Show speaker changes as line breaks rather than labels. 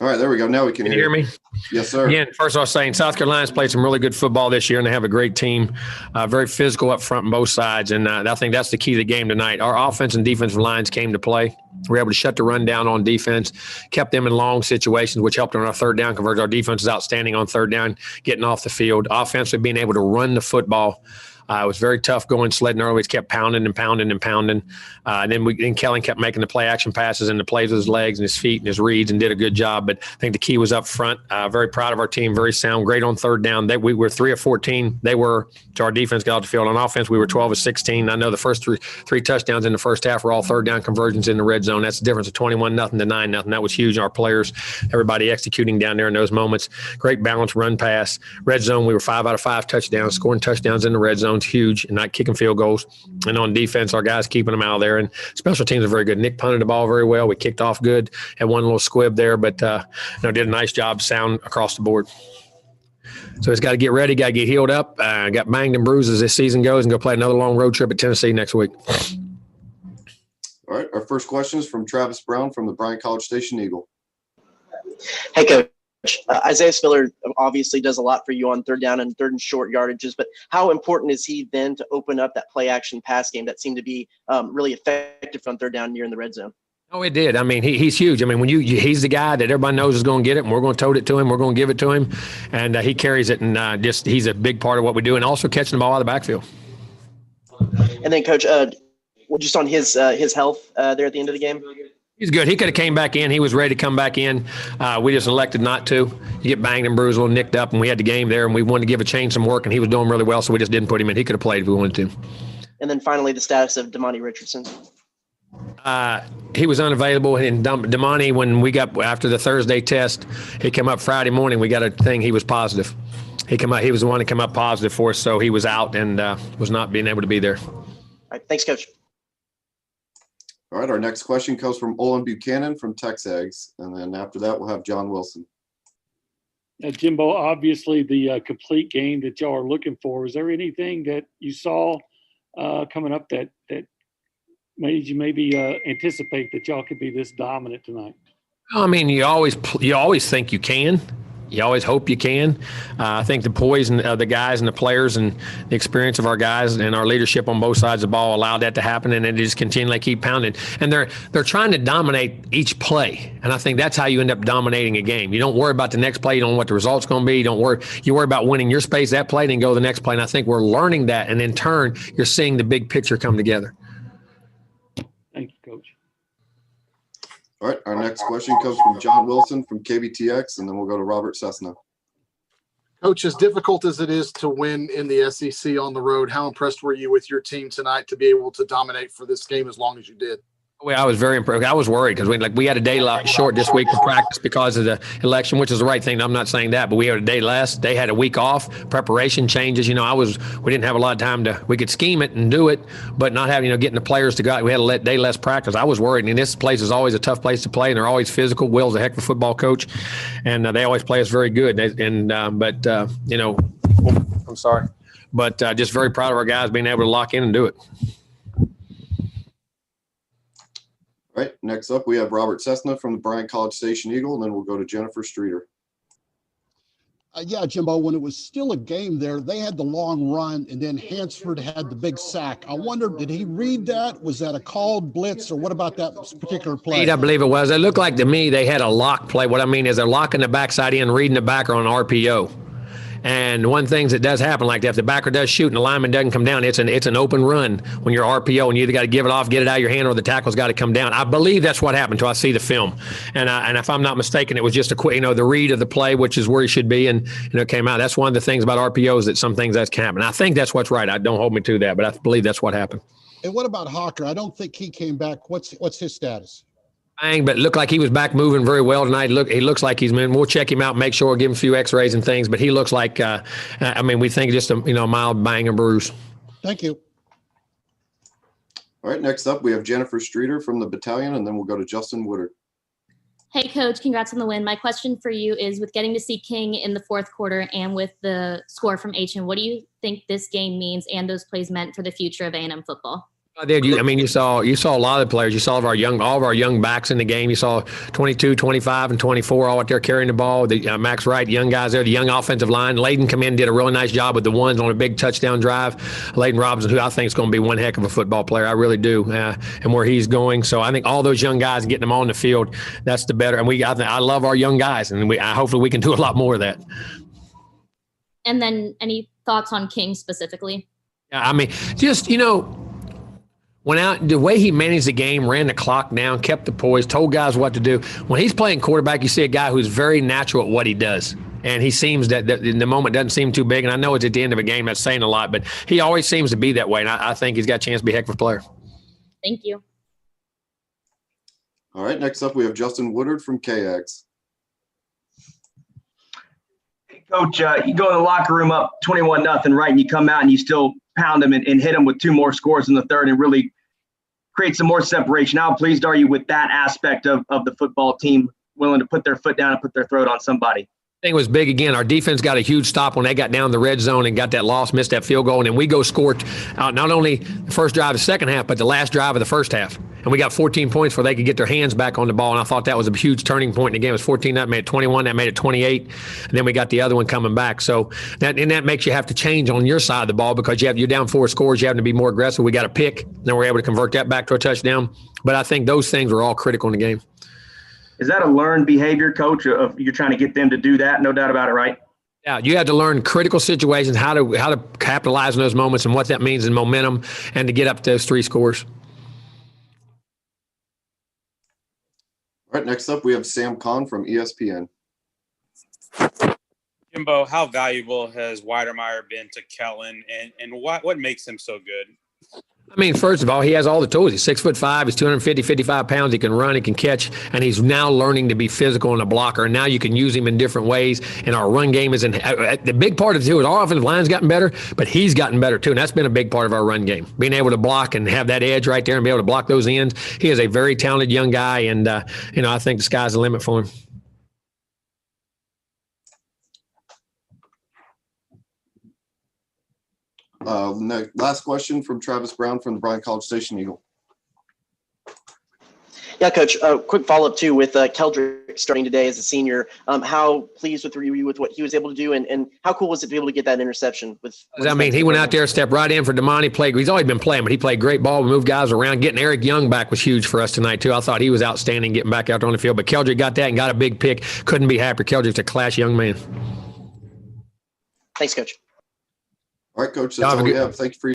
All right, there we go. Now we can
hear me.
Yes, sir.
Again, first I was saying South Carolina's played some really good football this year, and they have a great team, very physical up front on both sides. And I think that's the key to the game tonight. Our offense and defensive lines came to play. We were able to shut the run down on defense, kept them in long situations, which helped on our third down conversion. Our defense is outstanding on third down, getting off the field. Offensively, being able to run the football. It was very tough going sledding early. We kept pounding and pounding and pounding. And then Kellen kept making the play action passes and the plays with his legs and his feet and his reads and did a good job. But I think the key was up front. Very proud of our team, very sound, great on third down. We were 3 of 14. They were, to our defense, got off the field. On offense, we were 12 of 16. I know the first three touchdowns in the first half were all third down conversions in the red zone. That's the difference of 21-0 to 9-0. That was huge. Our players, everybody executing down there in those moments. Great balance, run pass. Red zone, we were 5 out of 5 touchdowns, scoring touchdowns in the red zone. Huge, and not kicking field goals. And on defense, our guys keeping them out of there. And special teams are very good. Nick punted the ball very well. We kicked off good. Had one little squib there, but did a nice job, sound across the board. So it's got to get ready, got to get healed up. Got banged and bruised as this season goes, and go play another long road trip at Tennessee next week.
All right, our first question is from Travis Brown from the Bryan College Station Eagle.
Hey, Coach. Isaiah Spiller obviously does a lot for you on third down and third and short yardages, but how important is he then to open up that play action pass game that seemed to be really effective on third down near in the red zone?
Oh, it did. I mean, he's huge. I mean, when he's the guy that everybody knows is going to get it, and we're going to tote it to him. We're going to give it to him, and he carries it, and he's a big part of what we do, and also catching the ball out of the backfield.
And then, Coach, just on his health there at the end of the game.
He's good. He could have came back in. He was ready to come back in. We just elected not to. You get banged and bruised, a little nicked up, and we had the game there, and we wanted to give a change some work, and he was doing really well, so we just didn't put him in. He could have played if we wanted to.
And then finally, the status of Damani Richardson.
He was unavailable, and Damani, when we got after the Thursday test, he came up Friday morning. We got a thing. He was positive. He was the one that came up positive for us, so he was out and was not being able to be there.
All right. Thanks, Coach.
All right, our next question comes from Olin Buchanan from Texas, and then after that we'll have John Wilson.
Jimbo, obviously the complete game that y'all are looking for. Was there anything that you saw coming up that made you maybe anticipate that y'all could be this dominant tonight?
I mean, you always think you can. You always hope you can. I think the poise and the guys and the players and the experience of our guys and our leadership on both sides of the ball allowed that to happen, and they just continually keep pounding. And they're trying to dominate each play, and I think that's how you end up dominating a game. You don't worry about the next play. You don't know what the result's going to be. You worry about winning your space, that play, then go to the next play. And I think we're learning that, and in turn, you're seeing the big picture come together.
Thank you, Coach.
All right, our next question comes from John Wilson from KBTX, and then we'll go to Robert Cessna.
Coach, as difficult as it is to win in the SEC on the road, how impressed were you with your team tonight to be able to dominate for this game as long as you did?
Well, I was very impressed. I was worried because we had a day short this week for practice because of the election, which is the right thing. I'm not saying that, but we had a day less. They had a week off. Preparation changes. We didn't have a lot of time we could scheme it and do it, but not having, getting the players to go out. We had a day less practice. I was worried. And this place is always a tough place to play, and they're always physical. Will's a heck of a football coach, and they always play us very good. I'm sorry, but just very proud of our guys being able to lock in and do it.
All right, next up we have Robert Cessna from the Bryan College Station Eagle, and then we'll go to Jennifer Streeter.
Yeah, Jimbo, when it was still a game there, they had the long run, and then Hansford had the big sack. I wonder, did he read that? Was that a called blitz, or what about that particular play?
I believe it was. It looked like to me they had a lock play. What I mean is they're locking the backside in, reading the backer on RPO. And one thing that does happen like that, if the backer does shoot and the lineman doesn't come down, it's an open run when you're RPO, and you either got to give it off, get it out of your hand, or the tackle's got to come down. I believe that's what happened until I see the film. And if I'm not mistaken, it was just a quick, the read of the play, which is where he should be, and it came out. That's one of the things about RPOs, that some things that can happen. I think that's what's right. Don't hold me to that, but I believe that's what happened.
And what about Hawker? I don't think he came back. What's his status?
But it looked like he was back moving very well tonight. He looks like he's moving. We'll check him out, make sure, give him a few x-rays and things, but he looks like, we think just a mild bang and bruise.
Thank you.
All right, next up we have Jennifer Streeter from the Battalion, and then we'll go to Justin Woodard.
Hey, Coach, congrats on the win. My question for you is, with getting to see King in the fourth quarter and with the score from H&M, what do you think this game means and those plays meant for the future of A&M football?
I mean, you saw a lot of the players. You saw all of our young backs in the game. You saw 22, 25, and 24 all out there carrying the ball. The Max Wright, young guys there, the young offensive line. Layden come in, did a really nice job with the ones on a big touchdown drive. Layden Robinson, who I think is going to be one heck of a football player, I really do, and where he's going. So I think all those young guys getting them on the field, that's the better. And I love our young guys, and hopefully we can do a lot more of that.
And then any thoughts on King specifically?
Yeah, I mean, just went out, the way he managed the game, ran the clock down, kept the poise, told guys what to do. When he's playing quarterback, you see a guy who's very natural at what he does. And he seems that in the moment doesn't seem too big. And I know it's at the end of a game, that's saying a lot, but he always seems to be that way. And I think he's got a chance to be a heck of a player.
Thank you.
All right, next up we have Justin Woodard from KX.
Coach, you go in the locker room up 21-0, right? And you come out and you still pound them and hit them with 2 more scores in the third and really create some more separation. How pleased are you with that aspect of the football team, willing to put their foot down and put their throat on somebody?
Thing was big again. Our defense got a huge stop when they got down the red zone and got that loss, missed that field goal, and then we go scored out not only the first drive of the second half, but the last drive of the first half. And we got 14 points where they could get their hands back on the ball, and I thought that was a huge turning point in the game. It was 14, that made it 21, that made it 28, and then we got the other one coming back. So that makes you have to change on your side of the ball because you're down 4 scores, you have to be more aggressive. We got a pick, then we're able to convert that back to a touchdown. But I think those things were all critical in the game.
Is that a learned behavior, Coach, of you're trying to get them to do that? No doubt about it, right?
Yeah, you have to learn critical situations, how to capitalize on those moments and what that means in momentum and to get up to those 3 scores.
All right, next up we have Sam Kahn from ESPN.
Jimbo, how valuable has Weidermeyer been to Kellen, and what makes him so good?
I mean, first of all, he has all the tools. He's 6'5", he's 250, 55 pounds. He can run, he can catch, and he's now learning to be physical and a blocker. And now you can use him in different ways. And our run game is the big part of it too. Is our offensive line's gotten better, but he's gotten better too. And that's been a big part of our run game, being able to block and have that edge right there and be able to block those ends. He is a very talented young guy, and I think the sky's the limit for him.
Last question from Travis Brown from the Bryan College Station Eagle.
Yeah, Coach, quick follow-up too with Keldrick starting today as a senior. How pleased were you with what he was able to do, and how cool was it to be able to get that interception?
I mean, he went out there, stepped right in for Damani, played. He's always been playing, but he played great ball, moved guys around. Getting Eric Young back was huge for us tonight too. I thought he was outstanding getting back out there on the field, but Keldrick got that and got a big pick. Couldn't be happier. Keldrick's a class young man.
Thanks, Coach.
All right, Coach, that's all we have. Thank you for your